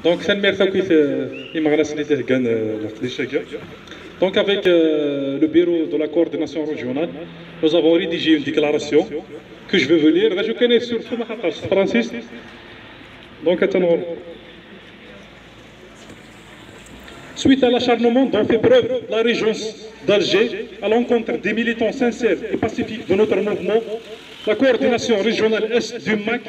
Donc, donc avec le bureau de la coordination régionale, nous avons rédigé une déclaration que je vais vous lire. Je connais sur Francis. Donc, attendons. Suite à l'acharnement dont fait preuve la région d'Alger à l'encontre des militants sincères et pacifiques de notre mouvement, la coordination régionale Est du MAC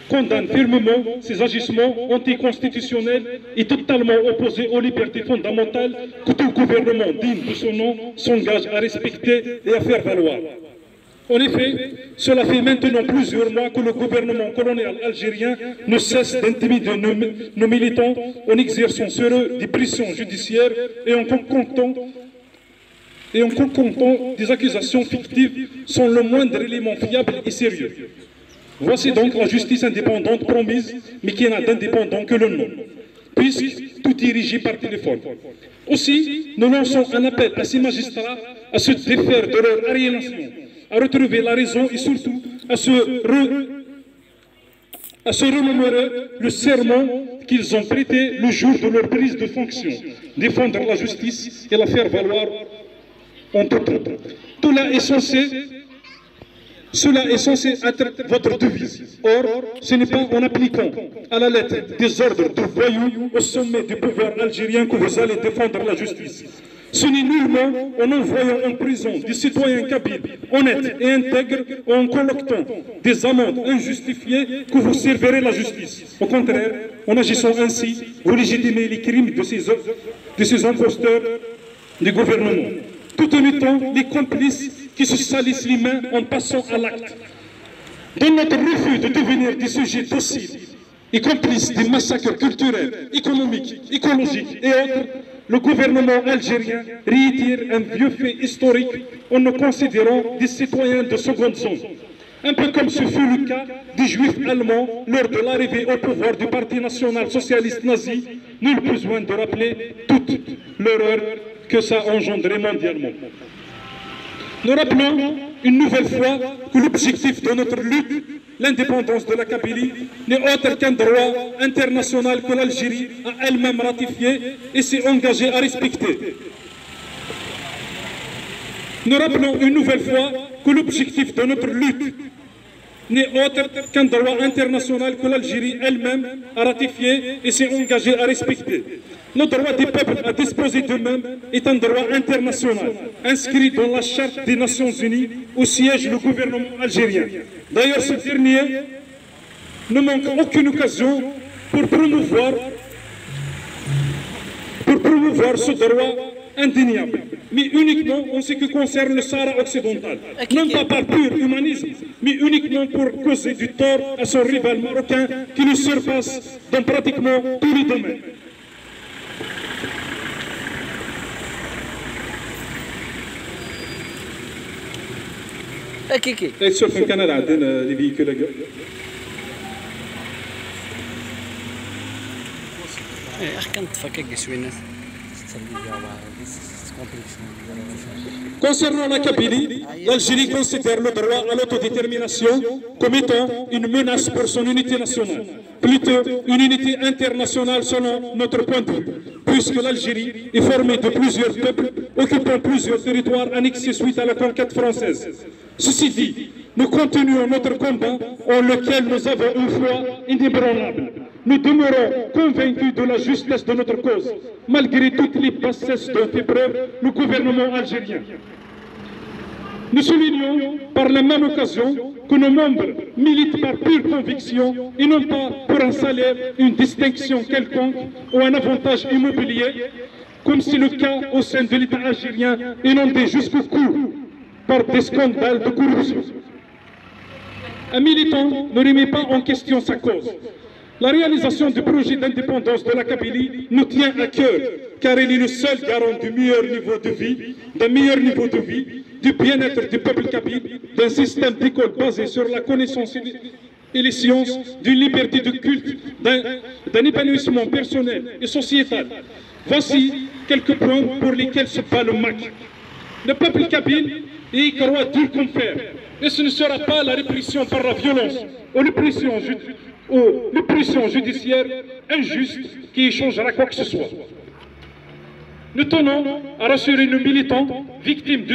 condamne fermement ces agissements anticonstitutionnels et totalement opposés aux libertés fondamentales que tout gouvernement digne de son nom s'engage à respecter et à faire valoir. En effet, cela fait maintenant plusieurs mois que le gouvernement colonial algérien ne cesse d'intimider nos militants en exerçant sur eux des pressions judiciaires et en concoctant des accusations fictives sans le moindre élément fiable et sérieux. Voici donc la justice indépendante promise, mais qui n'a d'indépendant que le nom, puisque tout est régi par téléphone. Aussi, nous lançons un appel à ces magistrats à se défaire de leur aliénation, à retrouver la raison et surtout à se remémorer le serment qu'ils ont prêté le jour de leur prise de fonction, défendre la justice et la faire valoir entre autres. Cela est censé être votre devise. Or, ce n'est pas en appliquant à la lettre des ordres de voyous au sommet du pouvoir algérien que vous allez défendre la justice. Ce n'est nullement en envoyant en prison des citoyens kabyles, honnêtes et intègres, ou en collectant des amendes injustifiées que vous servirez la justice. Au contraire, en agissant ainsi, vous légitimez les crimes de ces imposteurs du gouvernement, tout en étant les complices qui se salissent les mains en passant à l'acte. Dans notre refus de devenir des sujets dociles et complices des massacres culturels, économiques, écologiques et autres, le gouvernement algérien réitère un vieux fait historique en nous considérant des citoyens de seconde zone. Un peu comme ce fut le cas des juifs allemands lors de l'arrivée au pouvoir du Parti national socialiste nazi. Nul besoin de rappeler toute l'horreur que ça a engendré mondialement. Nous rappelons une nouvelle fois que l'objectif de notre lutte, l'indépendance de la Kabylie, n'est autre qu'un droit international que l'Algérie a elle-même ratifié et s'est engagée à respecter. Nous rappelons une nouvelle fois que l'objectif de notre lutte n'est autre qu'un droit international que l'Algérie elle-même a ratifié et s'est engagée à respecter. Le droit des peuples à disposer d'eux-mêmes est un droit international, inscrit dans la Charte des Nations Unies où siège le gouvernement algérien. D'ailleurs, ce dernier ne manque aucune occasion pour promouvoir ce droit indéniable, mais uniquement en ce qui concerne le Sahara occidental. Non pas par pur humanisme, mais uniquement pour causer du tort à son rival marocain qui nous surpasse dans pratiquement tous les domaines. sur le Canada, les véhicules. Concernant la Kabylie, l'Algérie considère le droit à l'autodétermination comme étant une menace pour son unité nationale, plutôt une unité internationale selon notre point de vue, puisque l'Algérie est formée de plusieurs peuples occupant plusieurs territoires annexés suite à la conquête française. Ceci dit, nous continuons notre combat en lequel nous avons une foi inébranlable. Nous demeurons convaincus de la justesse de notre cause, malgré toutes les bassesses dont fait preuve le gouvernement algérien. Nous soulignons par la même occasion que nos membres militent par pure conviction et non pas pour un salaire, une distinction quelconque ou un avantage immobilier, comme c'est le cas au sein de l'État algérien, inondé jusqu'au cou par des scandales de corruption. Un militant ne remet pas en question sa cause. La réalisation du projet d'indépendance de la Kabylie nous tient à cœur, car elle est le seul garant du meilleur niveau de vie, d'un meilleur niveau de vie, du bien-être du peuple kabyle, d'un système d'école basé sur la connaissance et les sciences, d'une liberté de culte, d'un épanouissement personnel et sociétal. Voici quelques points pour lesquels se bat le MAC. Le peuple kabyle y croit dur comme fer. Et ce ne sera pas la répression par la violence ou l'oppression judiciaire injuste qui changera quoi que ce soit. Nous tenons à rassurer nos militants victimes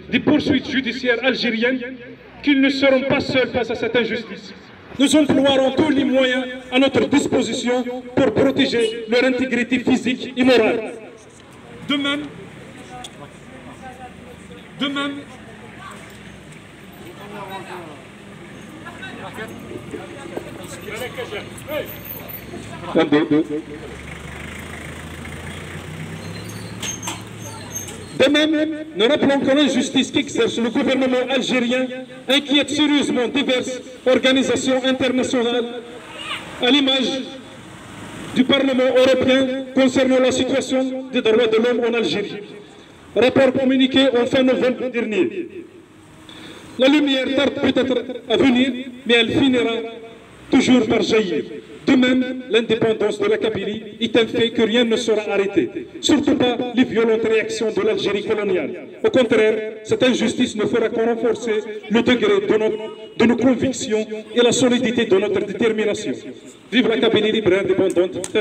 des poursuites judiciaires algériennes qu'ils ne seront pas seuls face à cette injustice. Nous emploierons tous les moyens à notre disposition pour protéger leur intégrité physique et morale. De même, nous rappelons que l'injustice qu'exerce le gouvernement algérien inquiète sérieusement diverses organisations internationales, à l'image du Parlement européen concernant la situation des droits de l'homme en Algérie. Rapport communiqué en fin novembre dernier. La lumière tarde peut-être à venir, mais elle finira toujours par jaillir. De même, l'indépendance de la Kabylie est un fait que rien ne sera arrêté, surtout pas les violentes réactions de l'Algérie coloniale. Au contraire, cette injustice ne fera qu'en renforcer le degré de nos convictions et la solidité de notre détermination. Vive la Kabylie libre et indépendante.